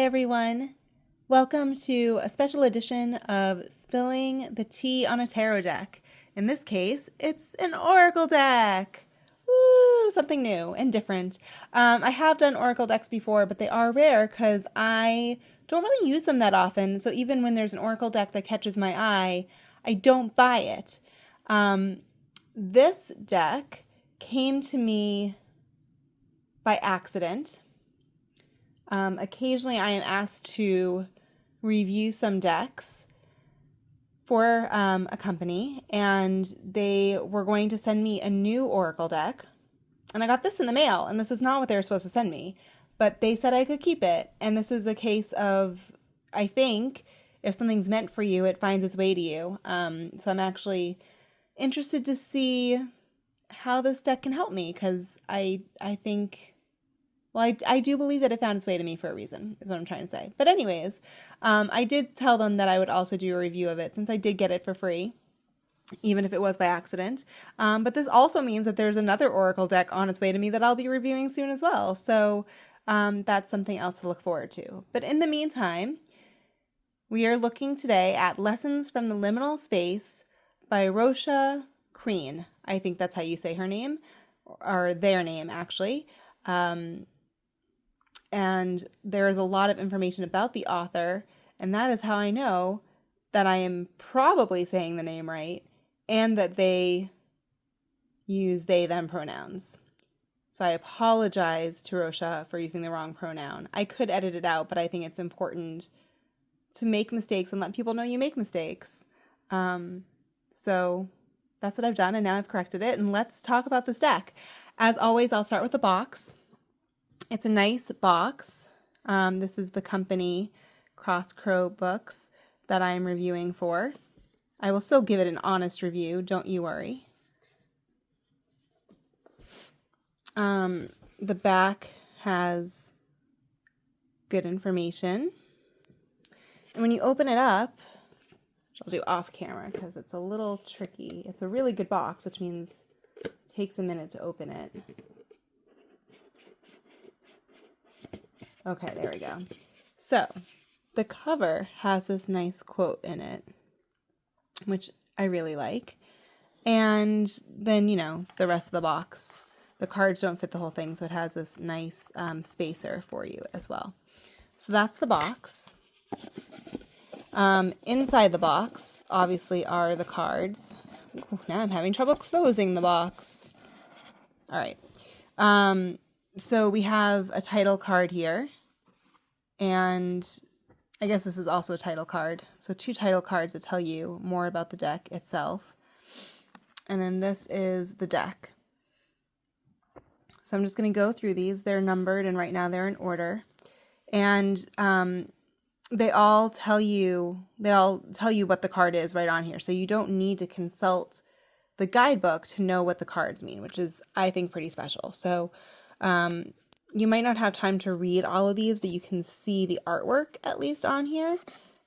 everyone. Welcome to a special edition of Spilling the Tea on a Tarot deck. In this case, it's an Oracle deck. Woo! Something new and different. I have done Oracle decks before, but they are rare because I don't really use them that often. So even when there's an Oracle deck that catches my eye, I don't buy it. This deck came to me by accident. Occasionally I am asked to review some decks for a company, and they were going to send me a new Oracle deck, and I got this in the mail, and this is not what they were supposed to send me, but they said I could keep it, and this is a case of, I think, if something's meant for you, it finds its way to you. So I'm actually interested to see how this deck can help me, because I think... Well, I do believe that it found its way to me for a reason, is what I'm trying to say. But anyways, I did tell them that I would also do a review of it since I did get it for free, even if it was by accident. But this also means that there's another Oracle deck on its way to me that I'll be reviewing soon as well. So that's something else to look forward to. But in the meantime, we are looking today at Lessons from the Liminal Space by Rosha Kreen. I think that's how you say her name, or their name, actually. And there is a lot of information about the author, and that is how I know that I am probably saying the name right, and that they use they, them pronouns. So I apologize to Rosha for using the wrong pronoun. I could edit it out, but I think it's important to make mistakes and let people know you make mistakes. So that's what I've done, and now I've corrected it, and let's talk about this deck. As always, I'll start with the box. It's a nice box. This is the company Cross Crow Books that I'm reviewing for. I will still give it an honest review, don't you worry. The back has good information. And when you open it up, which I'll do off camera because it's a little tricky. It's a really good box, which means it takes a minute to open it. Okay, there we go. So, the cover has this nice quote in it, which I really like. And then, the rest of the box. The cards don't fit the whole thing, so it has this nice spacer for you as well. So that's the box. Inside the box, obviously, are the cards. Ooh, now I'm having trouble closing the box. All right. So we have a title card here, and I guess this is also a title card. So 2 title cards that tell you more about the deck itself. And then this is the deck. So I'm just going to go through these. They're numbered, and right now they're in order. And they all tell you what the card is right on here. So you don't need to consult the guidebook to know what the cards mean, which is, I think, pretty special. So you might not have time to read all of these, but you can see the artwork at least on here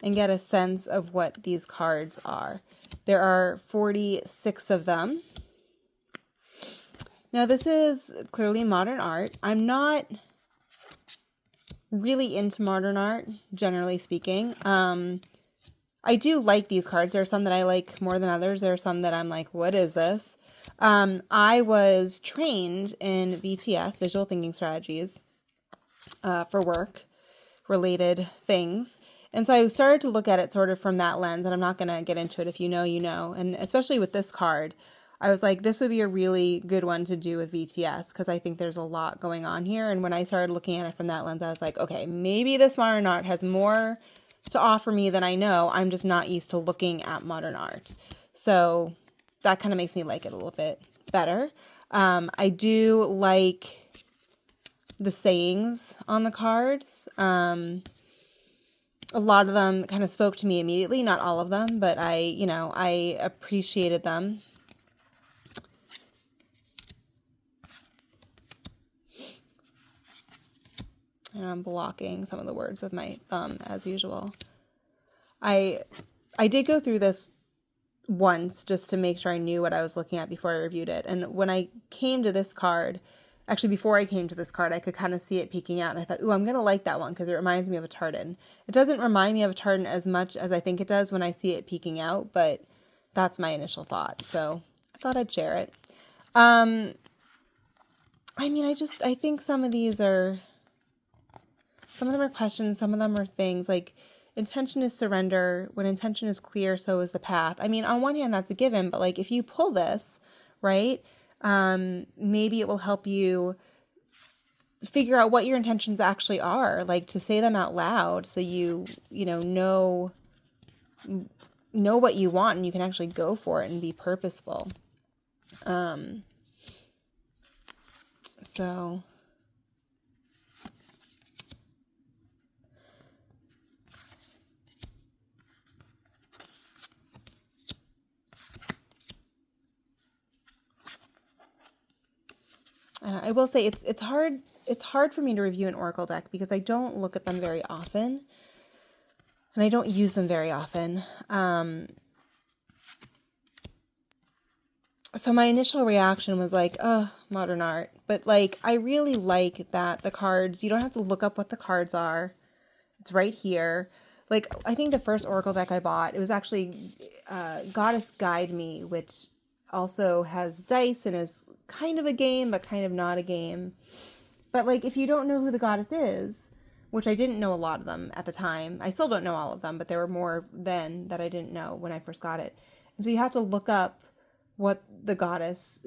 and get a sense of what these cards are. There are 46 of them. Now, this is clearly modern art. I'm not really into modern art, generally speaking. I do like these cards. There are some that I like more than others. There are some that I'm like, what is this? I was trained in VTS, Visual Thinking Strategies, for work-related things. And so I started to look at it sort of from that lens, and I'm not going to get into it. If you know, you know. And especially with this card, I was like, this would be a really good one to do with VTS, because I think there's a lot going on here. And when I started looking at it from that lens, I was like, okay, maybe this modern art has more to offer me than I know. I'm just not used to looking at modern art. So that kind of makes me like it a little bit better. I do like the sayings on the cards. A lot of them kind of spoke to me immediately, not all of them, but I appreciated them. And I'm blocking some of the words with my thumb as usual. I did go through this once just to make sure I knew what I was looking at before I reviewed it. And when I came to this card, Actually, before I came to this card, I could kind of see it peeking out, and I thought, ooh, I'm going to like that one because it reminds me of a tartan. It doesn't remind me of a tartan as much as I think it does when I see it peeking out, but that's my initial thought. So I thought I'd share it. I mean, I think some of them are questions, some of them are things like intention is surrender. When intention is clear, so is the path. I mean, on one hand, that's a given, but like if you pull this, right, maybe it will help you figure out what your intentions actually are, like to say them out loud so know what you want and you can actually go for it and be purposeful. So I will say it's hard for me to review an oracle deck because I don't look at them very often and I don't use them very often. So my initial reaction was like, oh, modern art. But like, I really like that the cards, you don't have to look up what the cards are. It's right here. Like, I think the first oracle deck I bought, it was actually Goddess Guide Me, which also has dice and is kind of a game, but kind of not a game. But like, if you don't know who the goddess is, which I didn't know a lot of them at the time. I still don't know all of them, but there were more then that I didn't know when I first got it. And so you have to look up who the goddess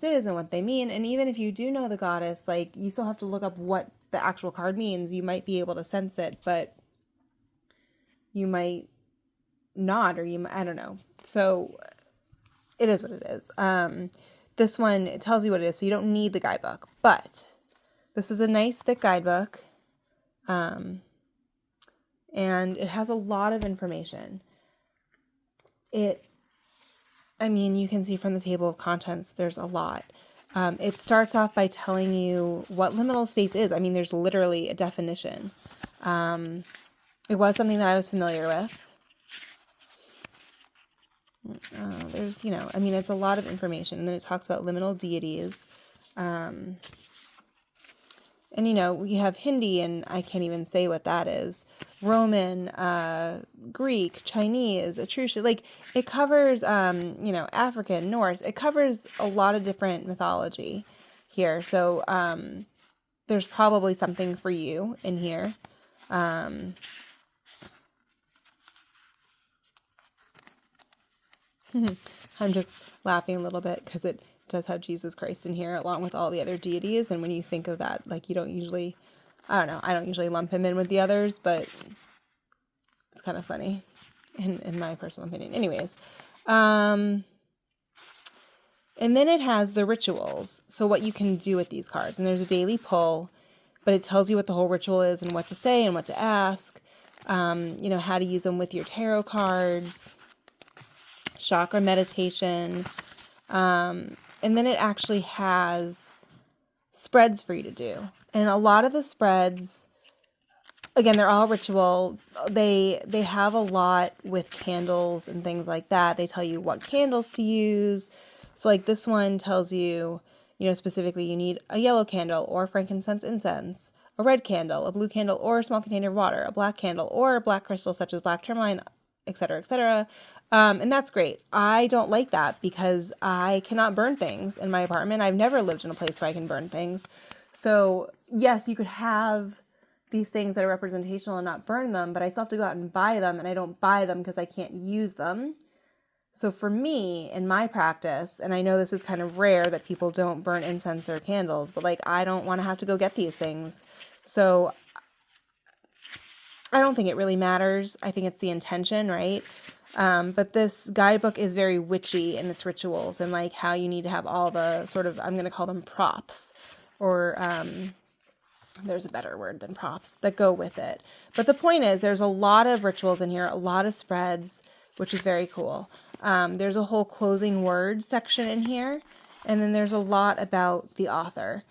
is and what they mean. And even if you do know the goddess, like you still have to look up what the actual card means. You might be able to sense it, but you might not, or I don't know. So it is what it is. This one, it tells you what it is, so you don't need the guidebook, but this is a nice thick guidebook. And it has a lot of information. You can see from the table of contents, there's a lot. It starts off by telling you what liminal space is. I mean, there's literally a definition. It was something that I was familiar with. It's a lot of information. And then it talks about liminal deities. We have Hindi, and I can't even say what that is. Roman, Greek, Chinese, Etruscan. Like, it covers, African, Norse. It covers a lot of different mythology here. So, there's probably something for you in here. I'm just laughing a little bit because it does have Jesus Christ in here along with all the other deities. And when you think of that, like I don't usually lump him in with the others, but it's kind of funny in my personal opinion. Anyways, and then it has the rituals. So what you can do with these cards. And there's a daily pull, but it tells you what the whole ritual is and what to say and what to ask. How to use them with your tarot cards. Chakra meditation, and then it actually has spreads for you to do. And a lot of the spreads, again, they're all ritual. They have a lot with candles and things like that. They tell you what candles to use. So like this one tells you, specifically you need a yellow candle or frankincense incense, a red candle, a blue candle or a small container of water, a black candle or a black crystal such as black tourmaline, etc., etc. And that's great. I don't like that because I cannot burn things in my apartment. I've never lived in a place where I can burn things. So yes, you could have these things that are representational and not burn them, but I still have to go out and buy them, and I don't buy them because I can't use them. So for me, in my practice, and I know this is kind of rare that people don't burn incense or candles, but like I don't want to have to go get these things. So I don't think it really matters. I think it's the intention, right? But this guidebook is very witchy in its rituals and like how you need to have all the sort of, I'm going to call them props, or there's a better word than props that go with it. But the point is there's a lot of rituals in here, a lot of spreads, which is very cool. There's a whole closing word section in here. And then there's a lot about the author.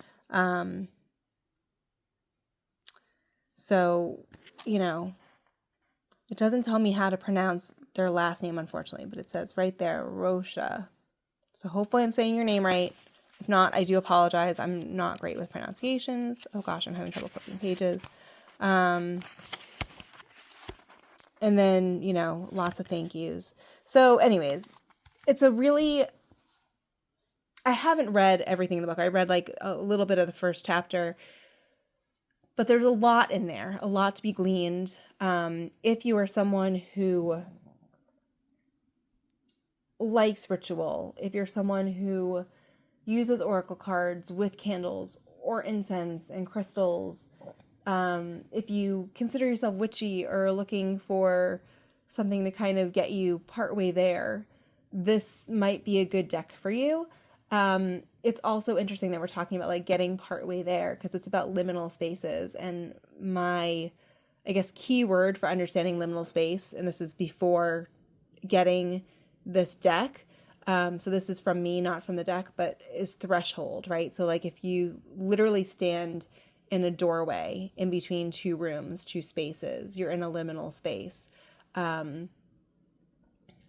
So, it doesn't tell me how to pronounce their last name, unfortunately, but it says right there, Rosha. So hopefully I'm saying your name right. If not, I do apologize. I'm not great with pronunciations. Oh gosh, I'm having trouble flipping pages. And then, lots of thank yous. So anyways, it's a really, I haven't read everything in the book. I read like a little bit of the first chapter, but there's a lot in there, a lot to be gleaned. If you are someone who likes ritual, if you're someone who uses oracle cards with candles or incense and crystals, if you consider yourself witchy or looking for something to kind of get you partway there, this might be a good deck for you. It's also interesting that we're talking about like getting partway there because it's about liminal spaces, and my, I guess, keyword for understanding liminal space, and this is before getting this deck. So this is from me, not from the deck, but is threshold, right? So like if you literally stand in a doorway in between two rooms, two spaces, you're in a liminal space.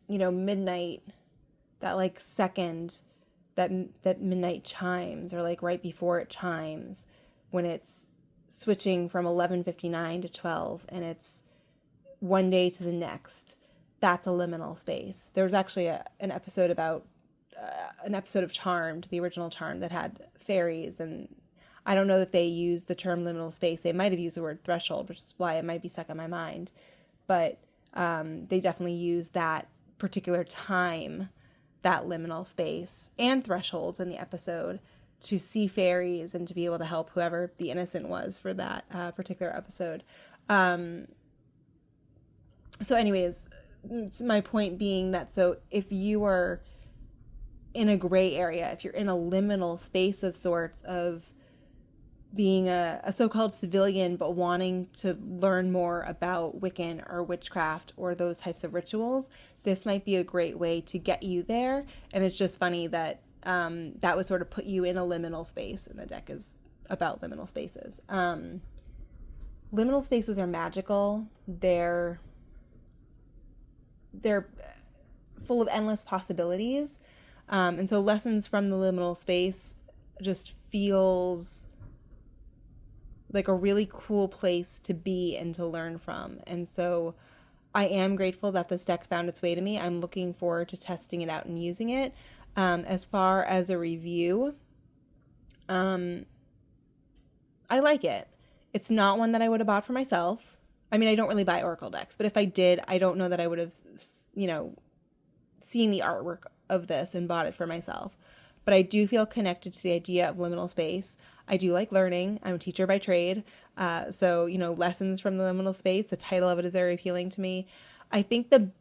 Midnight, that like second that midnight chimes, or like right before it chimes, when it's switching from 11:59 to 12 and it's one day to the next, that's a liminal space. There was actually an episode about an episode of Charmed, the original Charmed, that had fairies, and I don't know that they used the term liminal space. They might have used the word threshold, which is why it might be stuck in my mind. But they definitely use that particular time, that liminal space, and thresholds in the episode to see fairies and to be able to help whoever the innocent was for that particular episode. So anyways, my point being that, so if you are in a gray area, if you're in a liminal space of sorts, of being a so-called civilian but wanting to learn more about Wiccan or witchcraft or those types of rituals, this might be a great way to get you there. And it's just funny that that would sort of put you in a liminal space, and the deck is about liminal spaces. Liminal spaces are magical. They're full of endless possibilities. And so lessons from the liminal space just feels like a really cool place to be and to learn from. And so I am grateful that this deck found its way to me. I'm looking forward to testing it out and using it. As far as a review, I like it. It's not one that I would have bought for myself. I mean, I don't really buy oracle decks, but if I did, I don't know that I would have, seen the artwork of this and bought it for myself. But I do feel connected to the idea of liminal space. I do like learning. I'm a teacher by trade. So, lessons from the liminal space, the title of it is very appealing to me. I think the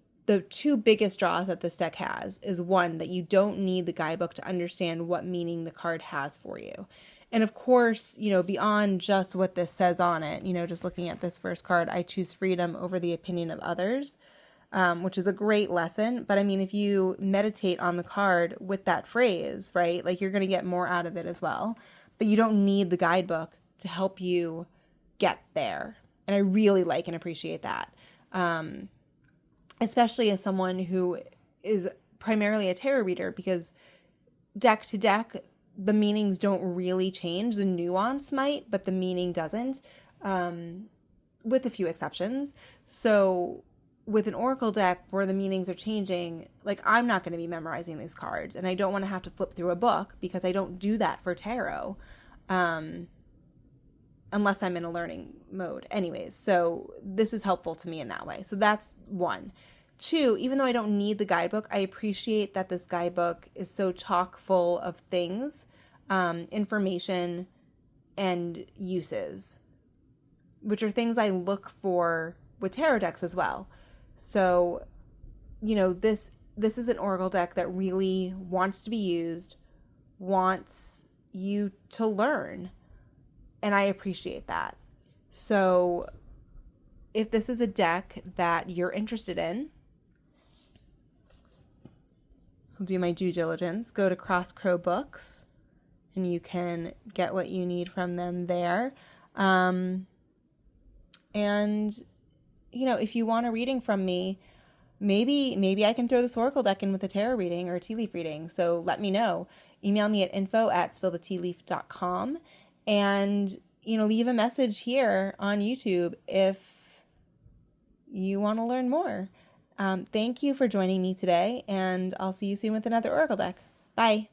two biggest draws that this deck has is, one, that you don't need the guidebook to understand what meaning the card has for you. And of course, beyond just what this says on it, just looking at this first card, I choose freedom over the opinion of others, which is a great lesson. But I mean, if you meditate on the card with that phrase, right, like you're going to get more out of it as well. But you don't need the guidebook to help you get there. And I really like and appreciate that. Especially as someone who is primarily a tarot reader, because deck to deck, the meanings don't really change. The nuance might, but the meaning doesn't, with a few exceptions. So with an oracle deck where the meanings are changing, like I'm not going to be memorizing these cards, and I don't want to have to flip through a book because I don't do that for tarot, unless I'm in a learning mode anyways. So this is helpful to me in that way. So that's one. Two, even though I don't need the guidebook, I appreciate that this guidebook is so chock full of things, information and uses, which are things I look for with tarot decks as well. So, this is an oracle deck that really wants to be used, wants you to learn, and I appreciate that. So if this is a deck that you're interested in, I'll do my due diligence. Go to Cross Crow Books, and you can get what you need from them there. And, if you want a reading from me, maybe I can throw this oracle deck in with a tarot reading or a tea leaf reading. So let me know. email me at info@spillthetealeaf.com and, leave a message here on YouTube if you want to learn more. Thank you for joining me today, and I'll see you soon with another Oracle deck. Bye.